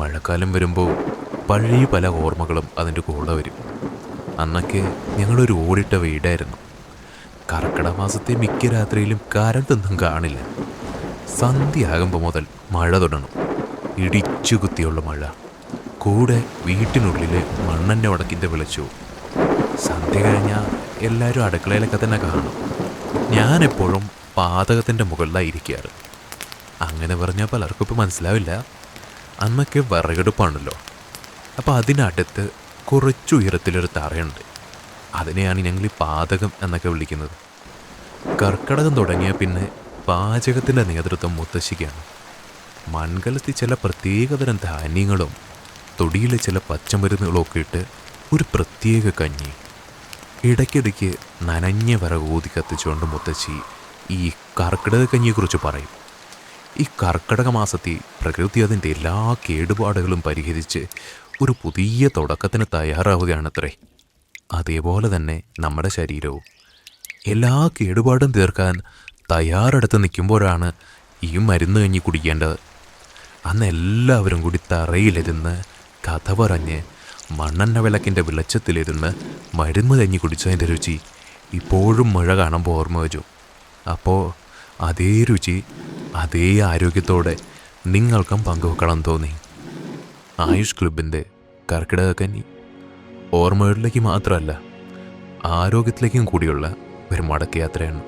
മഴക്കാലം വരുമ്പോൾ പഴയ പല ഓർമ്മകളും അതിൻ്റെ കൂടെ വരും. അന്നൊക്കെ ഞങ്ങളൊരു ഓടിട്ട വീടായിരുന്നു. കർക്കിടക മാസത്തെ മിക്ക രാത്രിയിലും കരണ്ടൊന്നും കാണില്ല. സന്ധ്യയാകുമ്പോൾ മുതൽ മഴ തുടങ്ങും. ഇടിച്ചു കുത്തിയുള്ള മഴ, കൂടെ വീട്ടിനുള്ളിൽ മണ്ണെണ്ണ ഉടക്കിൻ്റെ വെളിച്ചവും. സന്ധ്യ കഴിഞ്ഞാൽ എല്ലാവരും അടുക്കളയിലൊക്കെ തന്നെ കാണും. ഞാനെപ്പോഴും പാതകത്തിൻ്റെ മുകളിലായിരിക്കാറ്. അങ്ങനെ പറഞ്ഞാൽ പലർക്കും ഇപ്പോൾ മനസ്സിലാവില്ല. അന്നൊക്കെ വിറകെടുപ്പാണല്ലോ. അപ്പോൾ അതിനടുത്ത് കുറച്ച് ഉയരത്തിലൊരു തറയുണ്ട്. അതിനെയാണ് ഞങ്ങൾ ഈ പാതകം എന്നൊക്കെ വിളിക്കുന്നത്. കർക്കിടകം തുടങ്ങിയ പിന്നെ പാചകത്തിൻ്റെ നേതൃത്വം മുത്തശ്ശിക്കാണ്. മൺകലത്തിൽ ചില പ്രത്യേകതരം ധാന്യങ്ങളും തൊടിയിലെ ചില പച്ചമരുന്നുകളും ഒക്കെ ഇട്ട് ഒരു പ്രത്യേക കഞ്ഞി. ഇടയ്ക്കിടയ്ക്ക് നനഞ്ഞ വിറകൂതി കത്തിച്ചുകൊണ്ട് മുത്തശ്ശി ഈ കർക്കിടക കഞ്ഞിയെക്കുറിച്ച് പറയും. ഈ കർക്കിടക മാസത്തിൽ പ്രകൃതി അതിൻ്റെ എല്ലാ കേടുപാടുകളും പരിഹരിച്ച് ഒരു പുതിയ തുടക്കത്തിന് തയ്യാറാവുകയാണത്രേ. അതേപോലെ തന്നെ നമ്മുടെ ശരീരവും എല്ലാ കേടുപാടും തീർക്കാൻ തയ്യാറെടുത്ത് നിൽക്കുമ്പോഴാണ് ഈ മരുന്ന് കഞ്ഞി കുടിക്കേണ്ടത്. അന്ന് എല്ലാവരും കൂടി തറയിലിരുന്ന് കഥ പറഞ്ഞ് മണ്ണെണ്ണ വിളക്കിൻ്റെ വെളിച്ചത്തിലിരുന്ന് മരുന്ന് കഞ്ഞി കുടിച്ചതിൻ്റെ രുചി ഇപ്പോഴും മഴ കാണുമ്പോൾ ഓർമ്മ വരും. അപ്പോൾ അതേ രുചി അതേ ആരോഗ്യത്തോടെ നിങ്ങൾക്കും പങ്കുവെക്കണം തോന്നി. ആയുഷ് ക്ലബിൻ്റെ കർക്കിടക കഞ്ഞി ഓർമ്മകളിലേക്ക് മാത്രമല്ല, ആരോഗ്യത്തിലേക്കും കൂടിയുള്ള ഒരു മടക്കയാത്രയാണ്.